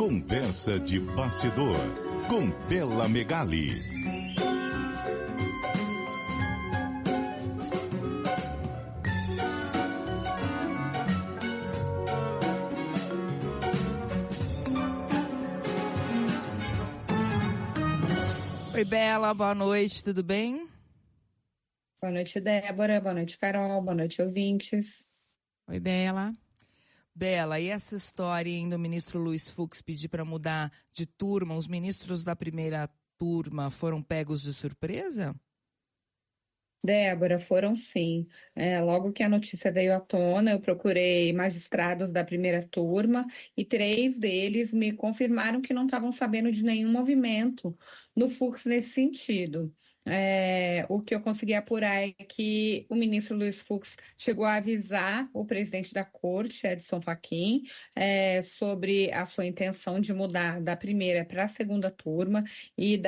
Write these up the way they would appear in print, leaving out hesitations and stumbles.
Conversa de bastidor com Bela Megali. Oi, Bela, boa noite, tudo bem? Boa noite, Débora, boa noite, Carol, boa noite, ouvintes. Oi, Bela. Bela, e essa história hein, do ministro Luiz Fux pedir para mudar de turma, os ministros da primeira turma foram pegos de surpresa? Débora, foram sim. Logo que a notícia veio à tona, eu procurei magistrados da primeira turma e 3 deles me confirmaram que não estavam sabendo de nenhum movimento no Fux nesse sentido. O que eu consegui apurar é que o ministro Luiz Fux chegou a avisar o presidente da corte, Edson Fachin, sobre a sua intenção de mudar da primeira para a segunda turma e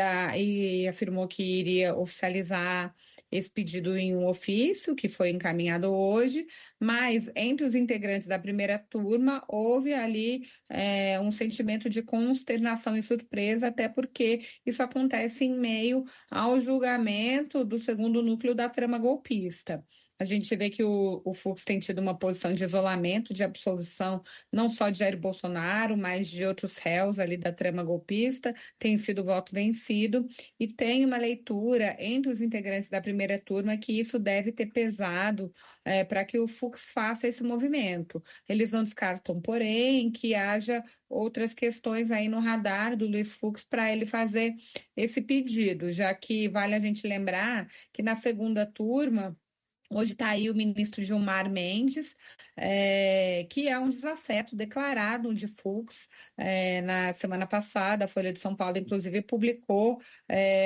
afirmou que iria oficializar esse pedido em um ofício que foi encaminhado hoje, mas entre os integrantes da primeira turma houve ali um sentimento de consternação e surpresa, até porque isso acontece em meio ao julgamento do segundo núcleo da trama golpista. A gente vê que o Fux tem tido uma posição de isolamento, de absolvição, não só de Jair Bolsonaro, mas de outros réus ali da trama golpista, tem sido voto vencido, e tem uma leitura entre os integrantes da primeira turma que isso deve ter pesado para que o Fux faça esse movimento. Eles não descartam, porém, que haja outras questões aí no radar do Luiz Fux para ele fazer esse pedido, já que vale a gente lembrar que na segunda turma, hoje está aí o ministro Gilmar Mendes, que é um desafeto declarado de Fux. Na semana passada, a Folha de São Paulo, inclusive, publicou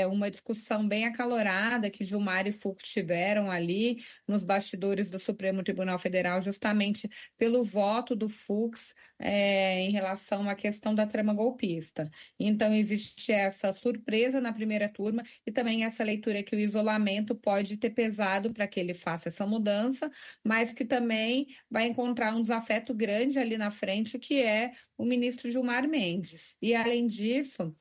uma discussão bem acalorada que Gilmar e Fux tiveram ali nos bastidores do Supremo Tribunal Federal, justamente pelo voto do Fux em relação à questão da trama golpista. Então, existe essa surpresa na primeira turma e também essa leitura que o isolamento pode ter pesado para que ele faça essa mudança, mas que também vai encontrar um desafeto grande ali na frente, que é o ministro Gilmar Mendes. E, além disso,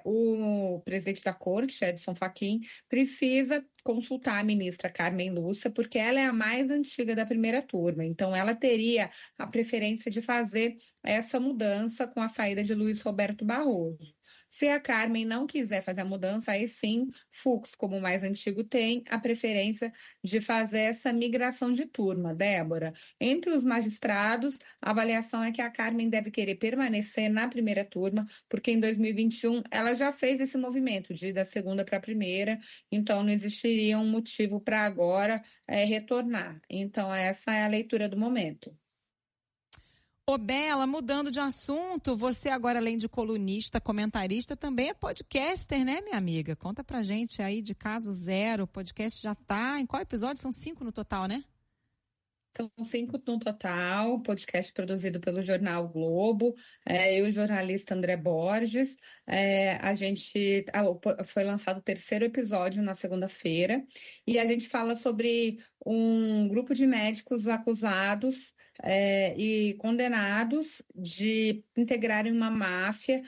o presidente da corte, Edson Fachin, precisa consultar a ministra Carmen Lúcia, porque ela é a mais antiga da primeira turma, então ela teria a preferência de fazer essa mudança com a saída de Luiz Roberto Barroso. Se a Carmen não quiser fazer a mudança, aí sim, Fux, como o mais antigo, tem a preferência de fazer essa migração de turma, Débora. Entre os magistrados, a avaliação é que a Carmen deve querer permanecer na primeira turma, porque em 2021 ela já fez esse movimento de ir da segunda para a primeira, então não existiria um motivo para agora retornar. Então essa é a leitura do momento. Ô Bela, mudando de assunto, você agora além de colunista, comentarista, também é podcaster, né, minha amiga? Conta pra gente aí de Caso Zero, o podcast já tá, em qual episódio? São 5 no total, né? São 5 no total, podcast produzido pelo Jornal Globo, eu e o jornalista André Borges. Foi lançado o 3º episódio na segunda-feira, e a gente fala sobre um grupo de médicos acusados e condenados de integrarem uma máfia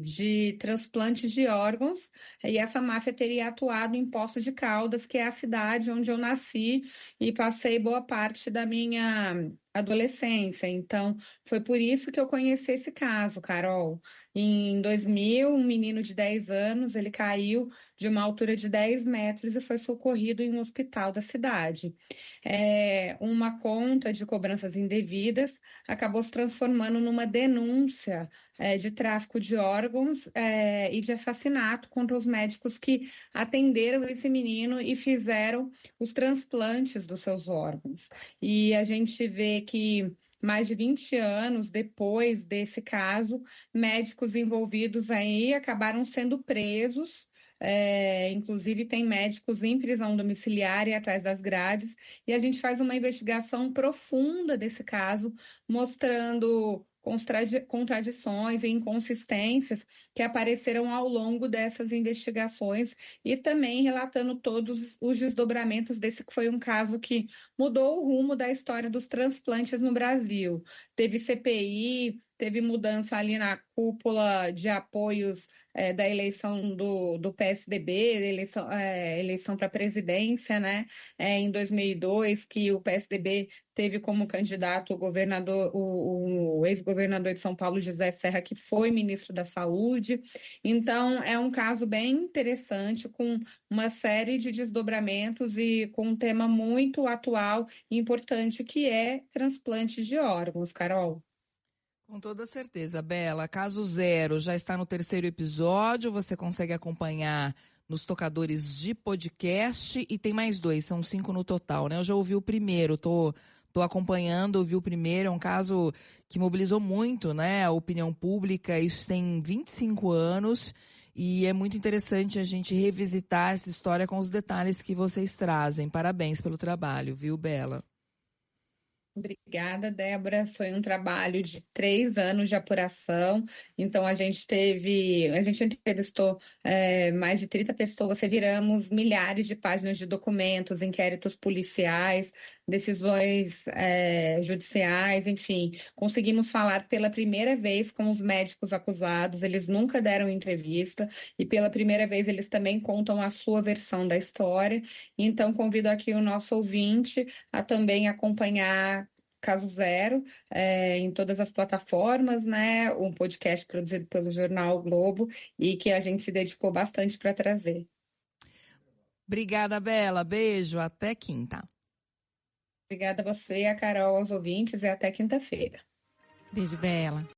de transplantes de órgãos, e essa máfia teria atuado em Poços de Caldas, que é a cidade onde eu nasci e passei boa parte da minha adolescência. Então, foi por isso que eu conheci esse caso, Carol. Em 2000, um menino de 10 anos, ele caiu de uma altura de 10 metros e foi socorrido em um hospital da cidade. Uma conta de cobranças indevidas acabou se transformando numa denúncia de tráfico de órgãos e de assassinato contra os médicos que atenderam esse menino e fizeram os transplantes dos seus órgãos. E a gente vê que mais de 20 anos depois desse caso, médicos envolvidos aí acabaram sendo presos. Inclusive tem médicos em prisão domiciliar e atrás das grades, e a gente faz uma investigação profunda desse caso, mostrando contradições e inconsistências que apareceram ao longo dessas investigações e também relatando todos os desdobramentos desse que foi um caso que mudou o rumo da história dos transplantes no Brasil. Teve CPI, teve mudança ali na cúpula de apoios da eleição do PSDB, eleição para a presidência, né? Em 2002, que o PSDB teve como candidato o ex-governador de São Paulo, José Serra, que foi ministro da Saúde. Então, é um caso bem interessante, com uma série de desdobramentos e com um tema muito atual e importante, que é transplante de órgãos, Carol. Com toda certeza, Bela. Caso Zero já está no 3º episódio, você consegue acompanhar nos tocadores de podcast e tem mais 2, são 5 no total, né? Eu já ouvi o primeiro, tô acompanhando, ouvi o primeiro, é um caso que mobilizou muito, né, a opinião pública, isso tem 25 anos e é muito interessante a gente revisitar essa história com os detalhes que vocês trazem. Parabéns pelo trabalho, viu, Bela? Obrigada, Débora. Foi um trabalho de 3 anos de apuração. Então, a gente entrevistou mais de 30 pessoas, reviramos milhares de páginas de documentos, inquéritos policiais, decisões judiciais, enfim. Conseguimos falar pela primeira vez com os médicos acusados, eles nunca deram entrevista e pela primeira vez eles também contam a sua versão da história. Então, convido aqui o nosso ouvinte a também acompanhar Caso Zero, em todas as plataformas, né? Um podcast produzido pelo Jornal o Globo e que a gente se dedicou bastante para trazer. Obrigada, Bela. Beijo. Até quinta. Obrigada a você, a Carol, aos ouvintes e até quinta-feira. Beijo, Bela.